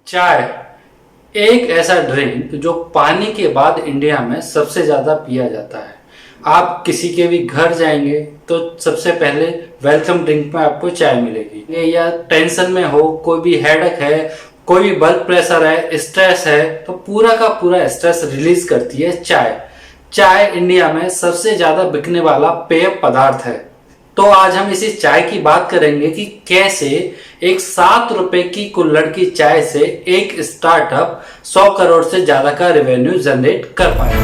चाय एक ऐसा ड्रिंक जो पानी के बाद इंडिया में सबसे ज्यादा पिया जाता है। आप किसी के भी घर जाएंगे तो सबसे पहले वेलकम ड्रिंक में आपको चाय मिलेगी। या टेंशन में हो, कोई भी हेडेक है, कोई भी ब्लड प्रेशर है, स्ट्रेस है, तो पूरा का पूरा स्ट्रेस रिलीज करती है चाय। चाय इंडिया में सबसे ज्यादा बिकने वाला पेय पदार्थ है। तो आज हम इसी चाय की बात करेंगे कि कैसे एक 7 रुपए की कुल्हड़ की चाय से एक स्टार्टअप 100 करोड़ से ज्यादा का रेवेन्यू जनरेट कर पाया।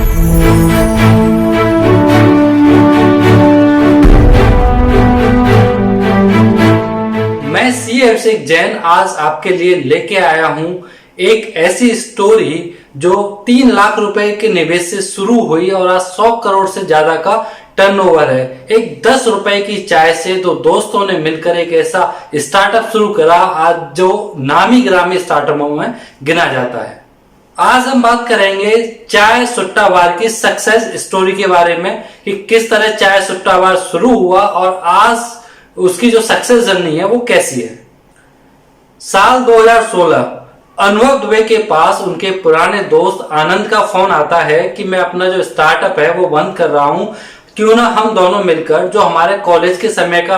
मैं सी अभिषेक जैन आज आपके लिए लेके आया हूं एक ऐसी स्टोरी जो 3 लाख रुपए के निवेश से शुरू हुई और आज 100 करोड़ से ज्यादा का टर्नओवर है। एक 10 रुपए की चाय से दो दोस्तों ने मिलकर एक ऐसा स्टार्टअप शुरू करा आज जो नामी ग्रामी स्टार्टअपों में गिना जाता है। आज हम बात करेंगे चाय सुट्टा बार की सक्सेस स्टोरी के बारे में कि किस तरह चाय सुट्टा बार शुरू हुआ और आज उसकी जो सक्सेस जर्नी है वो कैसी है। साल 2016 अनुभव दुबे के पास उनके पुराने दोस्त आनंद का फोन आता है कि मैं अपना जो स्टार्टअप है वो बंद कर रहा हूं, क्यों ना हम दोनों मिलकर जो हमारे कॉलेज के समय का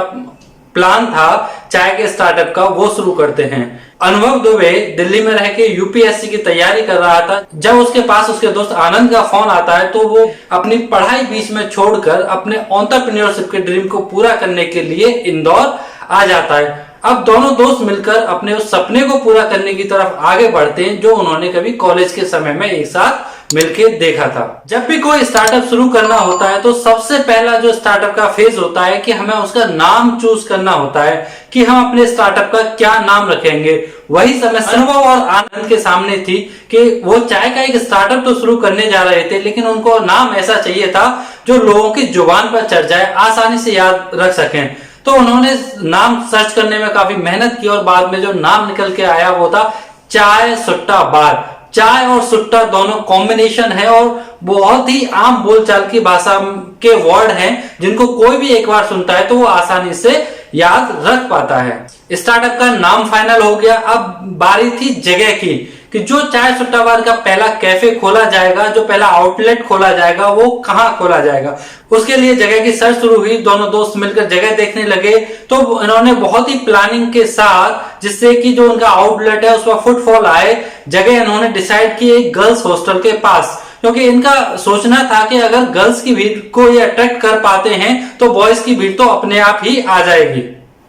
प्लान था चाय के स्टार्टअप का वो शुरू करते हैं। अनुभव दुबे दिल्ली में रह के यूपीएससी की तैयारी कर रहा था। जब उसके पास उसके दोस्त आनंद का फोन आता है तो वो अपनी पढ़ाई बीच में छोड़कर अपने एंटरप्रेन्योरशिप के ड्रीम को पूरा करने के लिए इंदौर आ जाता है। अब दोनों दोस्त मिलकर अपने उस सपने को पूरा करने की तरफ आगे बढ़ते हैं जो उन्होंने कभी कॉलेज के समय में एक साथ मिलके देखा था। जब भी कोई स्टार्टअप शुरू करना होता है तो सबसे पहला जो स्टार्टअप का फेज होता है कि हमें उसका नाम चूज करना होता है कि हम अपने स्टार्टअप का क्या नाम रखेंगे। वही समस्या अनुभव और आनंद के सामने थी कि वो चाय का एक स्टार्टअप तो शुरू करने जा रहे थे, लेकिन उनको नाम ऐसा चाहिए था जो लोगों की जुबान पर चढ़ जाए, आसानी से याद रख सकें। तो उन्होंने नाम सर्च करने में काफी मेहनत की और बाद में जो नाम निकल के आया वो था चाय सुट्टा बार। चाय और सुट्टा दोनों कॉम्बिनेशन है और बहुत ही आम बोलचाल की भाषा के वर्ड हैं जिनको कोई भी एक बार सुनता है तो वो आसानी से याद रख पाता है। स्टार्टअप का नाम फाइनल हो गया। अब बारी थी जगह की कि जो चाय सुट्टा बार का पहला कैफे खोला जाएगा, जो पहला आउटलेट खोला जाएगा, वो कहाँ खोला जाएगा। उसके लिए जगह की सर्च शुरू हुई। दोनों दोस्त मिलकर जगह देखने लगे तो इन्होंने बहुत ही प्लानिंग के साथ, जिससे कि जो उनका आउटलेट है उस पर फुटफॉल आए, जगह इन्होंने डिसाइड की एक गर्ल्स हॉस्टल के पास, क्योंकि इनका सोचना था कि अगर गर्ल्स की भीड़ को ये अट्रैक्ट कर पाते हैं तो बॉयज की भीड़ तो अपने आप ही आ जाएगी।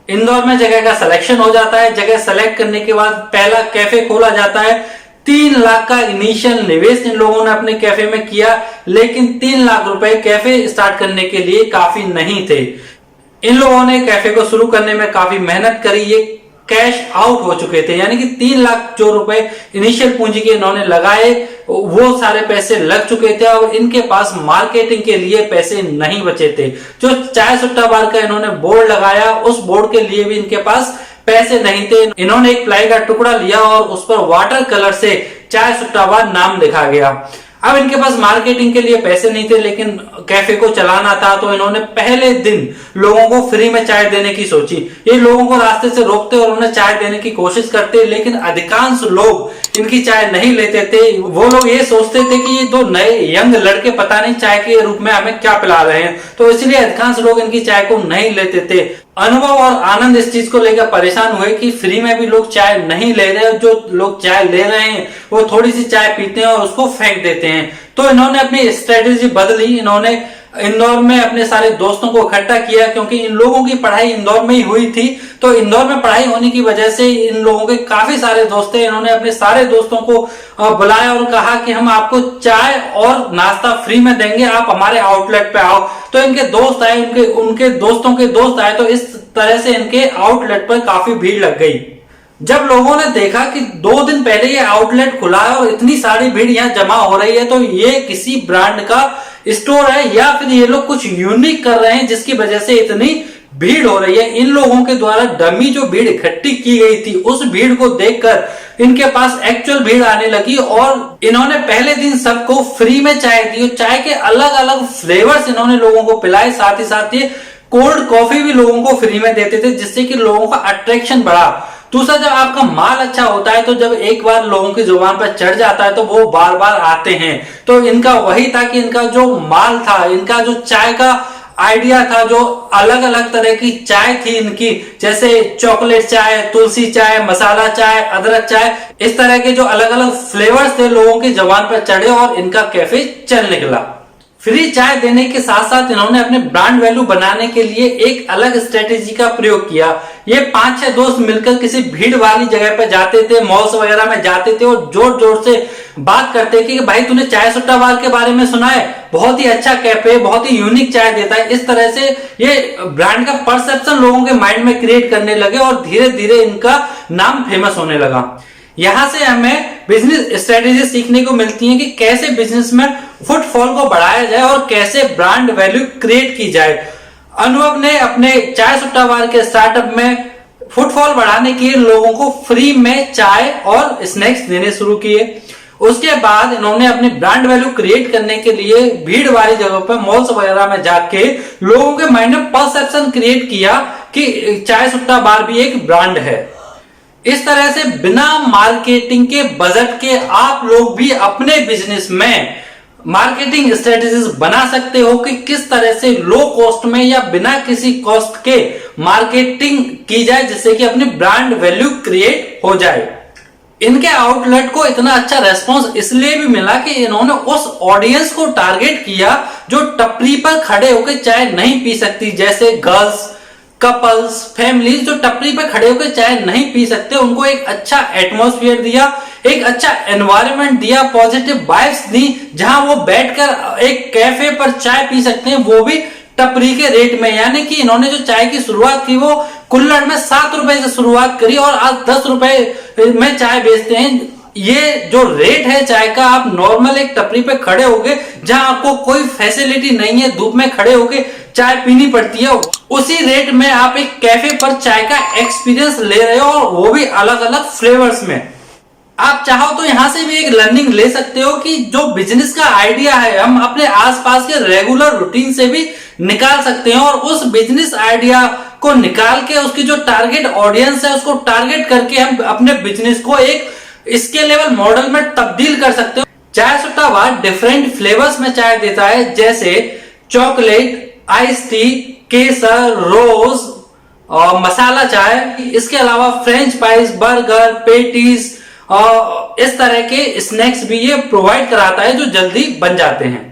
इंदौर में जगह का सिलेक्शन हो जाता है। जगह सेलेक्ट करने के बाद पहला कैफे खोला जाता है। 3 लाख का इनिशियल निवेश इन लोगों ने अपने कैफे में किया, लेकिन 3 लाख रुपए कैफे स्टार्ट करने के लिए काफी नहीं थे। इन लोगों ने कैफे को शुरू करने में काफी मेहनत करी। ये कैश आउट हो चुके थे, यानी कि 3 लाख जो रुपए इनिशियल पूंजी के इन्होंने लगाए वो सारे पैसे लग चुके थे और इनके पास मार्केटिंग के लिए पैसे नहीं बचे थे। जो चाय सुट्टा बार का इन्होंने बोर्ड लगाया उस बोर्ड के लिए भी इनके पास पैसे नहीं थे। इन्होंने एक प्लाई का टुकड़ा लिया और उस पर वाटर कलर से चाय सुट्टा बार नाम लिखा गया। अब इनके पास मार्केटिंग के लिए पैसे नहीं थे, लेकिन कैफे को चलाना था, तो इन्होंने पहले दिन लोगों को फ्री में चाय देने की सोची। ये लोगों को रास्ते से रोकते और उन्हें चाय देने की कोशिश करते, लेकिन अधिकांश लोग इनकी चाय नहीं लेते थे। वो लोग ये सोचते थे कि ये 2 नए यंग लड़के पता नहीं चाय के रूप में हमें क्या पिला रहे हैं, तो इसलिए अधिकांश लोग इनकी चाय को नहीं लेते थे। अनुभव और आनंद इस चीज को लेकर परेशान हुए कि फ्री में भी लोग चाय नहीं ले रहे, जो लोग चाय ले रहे हैं वो थोड़ी सी चाय पीते हैं और उसको फेंक देते हैं। तो इन्होंने अपनी स्ट्रेटेजी बदली। इन्होंने इंदौर में अपने सारे दोस्तों को इकट्ठा किया, क्योंकि इन लोगों की पढ़ाई इंदौर में ही हुई थी। तो इंदौर में पढ़ाई होने की वजह से इन लोगों के काफी सारे दोस्त थे। इन्होंने अपने सारे दोस्तों को बुलाया और कहा कि हम आपको चाय और नाश्ता फ्री में देंगे, आप हमारे आउटलेट पे आओ। तो इनके दोस्त आए, उनके दोस्तों के दोस्त आए, तो इस तरह से इनके आउटलेट पर काफी भीड़ लग गई। जब लोगों ने देखा कि 2 दिन पहले ये आउटलेट खुला है और इतनी सारी भीड़ यहाँ जमा हो रही है, तो ये किसी ब्रांड का स्टोर है या फिर ये लोग कुछ यूनिक कर रहे हैं जिसकी वजह से इतनी भीड़ हो रही है। इन लोगों के द्वारा डमी जो भीड़ इकट्ठी की गई थी उस भीड़ को देखकर इनके पास एक्चुअल भीड़ आने लगी और इन्होंने पहले दिन सबको फ्री में चाय दी। चाय के अलग अलग फ्लेवर्स इन्होंने लोगों को पिलाए, साथ ही साथ ये कोल्ड कॉफी भी लोगों को फ्री में देते थे, जिससे कि लोगों का अट्रैक्शन बढ़ा। दूसरा, जब आपका माल अच्छा होता है तो जब एक बार लोगों की जुबान पर चढ़ जाता है तो वो बार बार आते हैं। तो इनका वही था कि इनका जो माल था, इनका जो चाय का आइडिया था, जो अलग अलग तरह की चाय थी इनकी, जैसे चॉकलेट चाय, तुलसी चाय, मसाला चाय, अदरक चाय, इस तरह के जो अलग अलग फ्लेवर्स थे लोगों की जुबान पर चढ़े और इनका कैफे चल निकला। फ्री चाय देने के साथ साथ इन्होंने अपने ब्रांड वैल्यू बनाने के लिए एक अलग स्ट्रेटेजी का प्रयोग किया। ये 5-6 दोस्त मिलकर किसी भीड़ वाली जगह पर जाते थे, मॉल्स वगैरह में जाते थे और जोर जोर से बात करते कि भाई तूने चाय सुट्टा बार के बारे में सुना है, बहुत ही अच्छा कैफे, बहुत ही यूनिक चाय देता है। इस तरह से ये ब्रांड का परसेप्शन लोगों के माइंड में क्रिएट करने लगे और धीरे धीरे इनका नाम फेमस होने लगा। यहां से हमें बिजनेस स्ट्रेटेजी सीखने को मिलती है कि कैसे बिजनेस में फुटफॉल को बढ़ाया जाए और कैसे ब्रांड वैल्यू क्रिएट की जाए। अनुभव ने अपने चाय सुट्टा बार के स्टार्टअप में फुटफॉल बढ़ाने के लिए लोगों को फ्री में चाय और स्नैक्स देने शुरू किए। उसके बाद इन्होंने अपनी ब्रांड वैल्यू क्रिएट करने के लिए भीड़ वाली जगहों पर, मॉल्स वगैरह में जाके लोगों के माइंड में परसेप्शन क्रिएट किया कि चाय सुट्टा बार भी एक ब्रांड है। इस तरह से बिना मार्केटिंग के बजट के आप लोग भी अपने बिजनेस में मार्केटिंग स्ट्रेटेजीज बना सकते हो कि किस तरह से लो कॉस्ट में या बिना किसी कॉस्ट के मार्केटिंग की जाए जिससे कि अपनी ब्रांड वैल्यू क्रिएट हो जाए। इनके आउटलेट को इतना अच्छा रेस्पॉन्स इसलिए भी मिला कि इन्होंने उस ऑडियंस को टारगेट किया जो टपरी पर खड़े होकर चाय नहीं पी सकती, जैसे गर्ल्स, कपल्स, फैमिलीज जो टपरी पे खड़े होकर चाय नहीं पी सकते, उनको एक अच्छा एटमॉस्फेयर दिया, एक अच्छा एनवायरनमेंट दिया, पॉजिटिव वाइब्स दी, जहां वो बैठकर एक कैफे पर चाय पी सकते हैं, वो भी टपरी के रेट में। यानी कि इन्होंने जो चाय की शुरुआत की वो कुल्हड़ में 7 रुपए से शुरुआत करी और आज 10 रुपए में चाय बेचते हैं। ये जो रेट है चाय का, आप नॉर्मल एक टपरी पे खड़े होगे जहां आपको कोई फैसिलिटी नहीं है, धूप में खड़े होके चाय पीनी पड़ती है, उसी रेट में आप एक कैफे पर चाय का एक्सपीरियंस ले रहे हो और वो भी अलग अलग फ्लेवर्स में। आप चाहो तो यहां से भी एक लर्निंग ले सकते हो कि जो बिजनेस का आइडिया है हम अपने आसपास के रेगुलर रूटीन से भी निकाल सकते हैं और उस बिजनेस आइडिया को निकाल के उसकी जो टारगेट ऑडियंस है उसको टारगेट करके हम अपने बिजनेस को एक स्केलेबल मॉडल में तब्दील कर सकते हो। चाय सुट्टा बार डिफरेंट फ्लेवर्स में चाय देता है, जैसे चॉकलेट, आइस टी, केसर, रोज और मसाला चाय। इसके अलावा फ्रेंच फ्राइज, बर्गर, पेटीज और इस तरह के स्नैक्स भी ये प्रोवाइड कराता है जो जल्दी बन जाते हैं।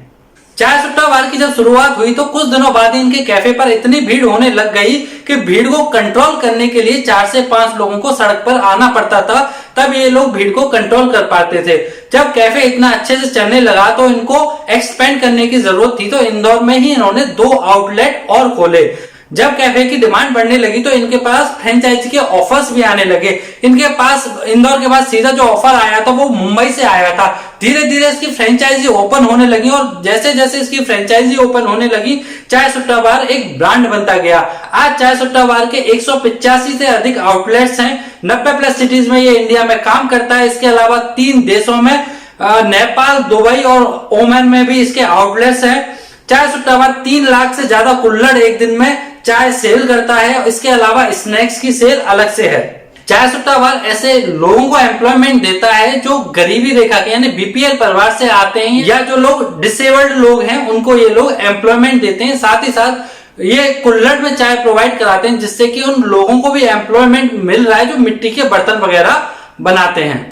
चाय सुट्टा बार की जब शुरुआत हुई तो कुछ दिनों बाद इनके कैफे पर इतनी भीड़ होने लग गई कि भीड़ को कंट्रोल करने के लिए 4 से 5 लोगों को सड़क पर आना पड़ता था, तब ये लोग भीड़ को कंट्रोल कर पाते थे। जब कैफे इतना अच्छे से चलने लगा तो इनको एक्सपेंड करने की जरूरत थी, तो इंदौर में ही इन्होंने 2 आउटलेट और खोले। जब कैफे की डिमांड बढ़ने लगी तो इनके पास फ्रेंचाइजी के ऑफर्स भी आने लगे। इनके पास इंदौर के पास सीधा जो ऑफर आया था वो मुंबई से आया था। धीरे धीरे इसकी फ्रेंचाइजी ओपन होने लगी और जैसे जैसे इसकी फ्रेंचाइजी ओपन होने लगी चाय सुट्टा बार एक ब्रांड बनता गया। आज चाय सुट्टा बार के 185 से अधिक आउटलेट्स हैं। 90+ सिटीज में ये इंडिया में काम करता है। इसके अलावा 3 देशों में नेपाल, दुबई और ओमान में भी इसके आउटलेट्स हैं। चाय सुट्टा बार 3 लाख से ज्यादा कुल्हड़ एक दिन में चाय सेल करता है। इसके अलावा स्नैक्स की सेल अलग से है। चाय सुट्टा बार ऐसे लोगों को एम्प्लॉयमेंट देता है जो गरीबी रेखा के यानी बीपीएल परिवार से आते हैं या जो लोग डिसेबल्ड लोग हैं उनको ये लोग एम्प्लॉयमेंट देते हैं। साथ ही साथ ये कुल्हड़ में चाय प्रोवाइड कराते हैं जिससे कि उन लोगों को भी एम्प्लॉयमेंट मिल रहा है जो मिट्टी के बर्तन वगैरह बनाते हैं।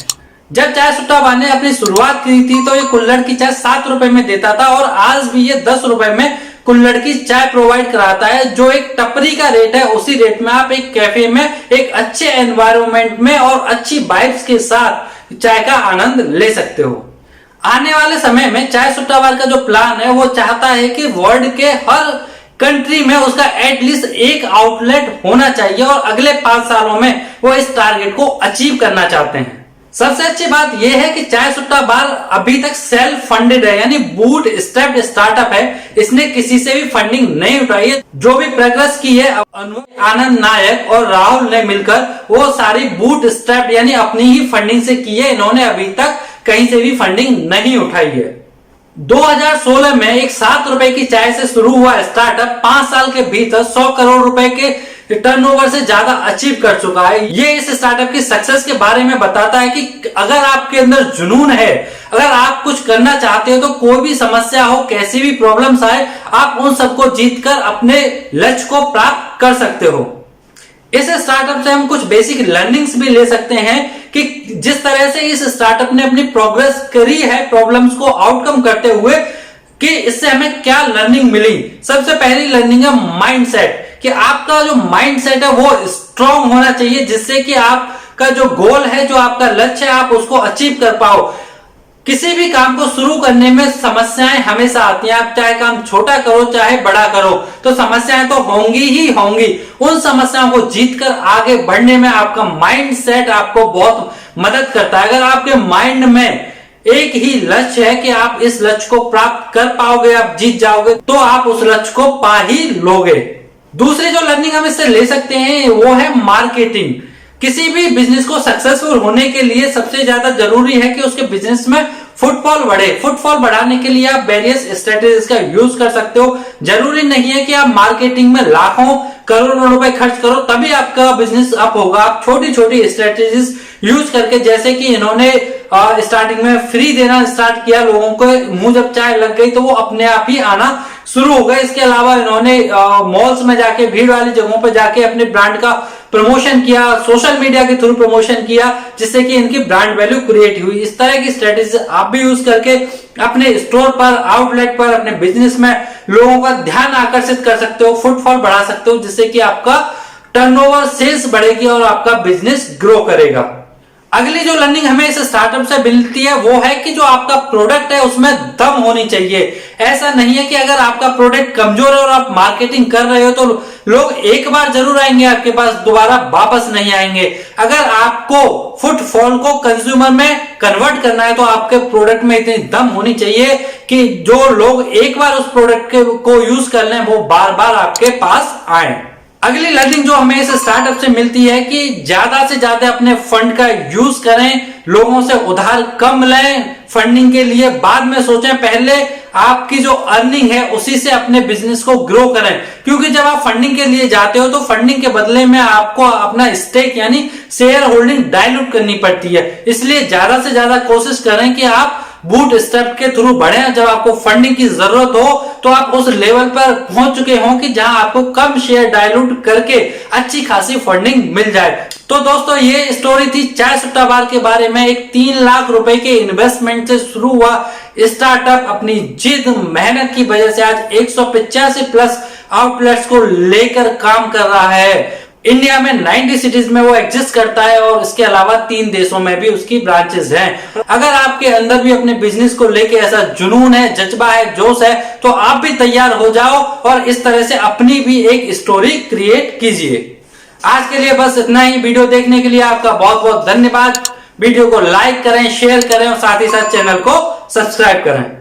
जब चाय सुट्टा बार ने अपनी शुरुआत की थी तो ये कुल्हड़ की चाय 7 रुपए में देता था और आज भी ये 10 रुपए में कुल्हड़ की चाय प्रोवाइड कराता है। जो एक टपरी का रेट है उसी रेट में आप एक कैफे में एक अच्छे एनवायरनमेंट में और अच्छी वाइब्स के साथ चाय का आनंद ले सकते हो। आने वाले समय में चाय सुट्टा बार का जो प्लान है वो चाहता है कि वर्ल्ड के हर कंट्री में उसका एटलीस्ट एक आउटलेट होना चाहिए और अगले 5 सालों में वो इस टारगेट को अचीव करना चाहते हैं। सबसे अच्छी बात यह है कि चाय सुट्टा बार अभी तक सेल्फ फंडेड है, यानी बूट स्ट्रैप्ड स्टार्टअप है। इसने किसी से भी फंडिंग नहीं उठाई है। जो भी प्रोग्रेस की है अनुभव, आनंद नायक और राहुल ने मिलकर वो सारी बूट स्ट्रैप्ड यानी अपनी ही फंडिंग से की है। इन्होंने अभी तक कहीं से भी फंडिंग नहीं उठाई है। 2016 में एक 7 रुपए की चाय से शुरू हुआ स्टार्टअप 5 साल के भीतर 100 करोड़ रुपए के टर्नओवर से ज्यादा अचीव कर चुका है। ये इस स्टार्टअप की सक्सेस के बारे में बताता है कि अगर आपके अंदर जुनून है, अगर आप कुछ करना चाहते हो तो कोई भी समस्या हो, कैसी भी प्रॉब्लम्स आए, आप उन सबको जीतकर अपने लक्ष्य को प्राप्त कर सकते हो। इस स्टार्टअप से हम कुछ बेसिक लर्निंग्स भी ले सकते हैं कि जिस तरह से इस स्टार्टअप ने अपनी प्रोग्रेस करी है प्रॉब्लम्स को आउटकम करते हुए, कि इससे हमें क्या लर्निंग मिली। सबसे पहली लर्निंग है माइंडसेट, कि आपका जो माइंडसेट है वो स्ट्रांग होना चाहिए, जिससे कि आपका जो गोल है, जो आपका लक्ष्य है, आप उसको अचीव कर पाओ। किसी भी काम को शुरू करने में समस्याएं हमेशा आती हैं। आप चाहे काम छोटा करो चाहे बड़ा करो, तो समस्याएं तो होंगी ही होंगी। उन समस्याओं को जीतकर आगे बढ़ने में आपका माइंडसेट आपको बहुत मदद करता है। अगर आपके माइंड में एक ही लक्ष्य है कि आप इस लक्ष्य को प्राप्त कर पाओगे, आप जीत जाओगे, तो आप उस लक्ष्य को पा ही लोगे। दूसरी जो लर्निंग हम इससे ले सकते हैं वो है मार्केटिंग। किसी भी बिजनेस को सक्सेसफुल होने के लिए सबसे ज्यादा जरूरी है कि उसके बिजनेस में फुटफॉल बढ़े। फुटफॉल बढ़ाने के लिए आप वेरियस स्ट्रेटेजीज का यूज कर सकते हो। जरूरी नहीं है कि आप मार्केटिंग में लाखों करोड़ों रुपए खर्च करो तभी आपका बिजनेस अप होगा। आप छोटी छोटी स्ट्रेटेजीज यूज करके, जैसे कि इन्होंने स्टार्टिंग में फ्री देना स्टार्ट किया, लोगों को मुंह जब चाय लग गई तो वो अपने आप ही आना शुरू हो गए। इसके अलावा इन्होंने मॉल्स में जाके, भीड़ वाली जगहों पर जाके अपने ब्रांड का प्रमोशन किया, सोशल मीडिया के थ्रू प्रमोशन किया, जिससे कि इनकी ब्रांड वैल्यू क्रिएट हुई। इस तरह की स्ट्रेटेजी आप भी यूज करके अपने स्टोर पर, आउटलेट पर, अपने बिजनेस में लोगों का ध्यान आकर्षित कर सकते हो, फुटफॉल बढ़ा सकते हो, जिससे कि आपका टर्नओवर, सेल्स बढ़ेगी और आपका बिजनेस ग्रो करेगा। अगली जो लर्निंग हमें इस स्टार्टअप से मिलती है वो है कि जो आपका प्रोडक्ट है उसमें दम होनी चाहिए। ऐसा नहीं है कि अगर आपका प्रोडक्ट कमजोर है और आप मार्केटिंग कर रहे हो तो लोग एक बार जरूर आएंगे आपके पास, दोबारा वापस नहीं आएंगे। अगर आपको फुटफॉल को कंज्यूमर में कन्वर्ट करना है तो आपके प्रोडक्ट में इतनी दम होनी चाहिए कि जो लोग एक बार उस प्रोडक्ट को यूज कर लें वो बार बार आपके पास आए। अगली लर्निंग जो हमें इस स्टार्टअप से मिलती है कि ज्यादा से ज्यादा अपने फंड का यूज करें, लोगों से उधार कम लें फंडिंग के लिए, बाद में सोचें, पहले आपकी जो अर्निंग है उसी से अपने बिजनेस को ग्रो करें। क्योंकि जब आप फंडिंग के लिए जाते हो तो फंडिंग के बदले में आपको अपना स्टेक यानी शेयर होल्डिंग डाइल्यूट करनी पड़ती है। इसलिए ज्यादा से ज्यादा कोशिश करें कि आप बूट स्टेप के थ्रू बढ़े। जब आपको फंडिंग की जरूरत हो तो आप उस लेवल पर पहुंच चुके हो कि जहां आपको कम शेयर डाइल्यूट करके अच्छी खासी फंडिंग मिल जाए। तो दोस्तों ये स्टोरी थी चाय सुट्टा बार के बारे में। एक 3 लाख रुपए के इन्वेस्टमेंट से शुरू हुआ स्टार्टअप अपनी जिद, मेहनत की वजह से आज 185 प्लस आउटलेट्स को लेकर काम कर रहा है। इंडिया में 90 सिटीज में वो एग्जिस्ट करता है और इसके अलावा 3 देशों में भी उसकी ब्रांचेस हैं। अगर आपके अंदर भी अपने बिजनेस को लेके ऐसा जुनून है, जज्बा है, जोश है, तो आप भी तैयार हो जाओ और इस तरह से अपनी भी एक स्टोरी क्रिएट कीजिए। आज के लिए बस इतना ही। वीडियो देखने के लिए आपका बहुत बहुत धन्यवाद। वीडियो को लाइक करें, शेयर करें और साथ ही साथ चैनल को सब्सक्राइब करें।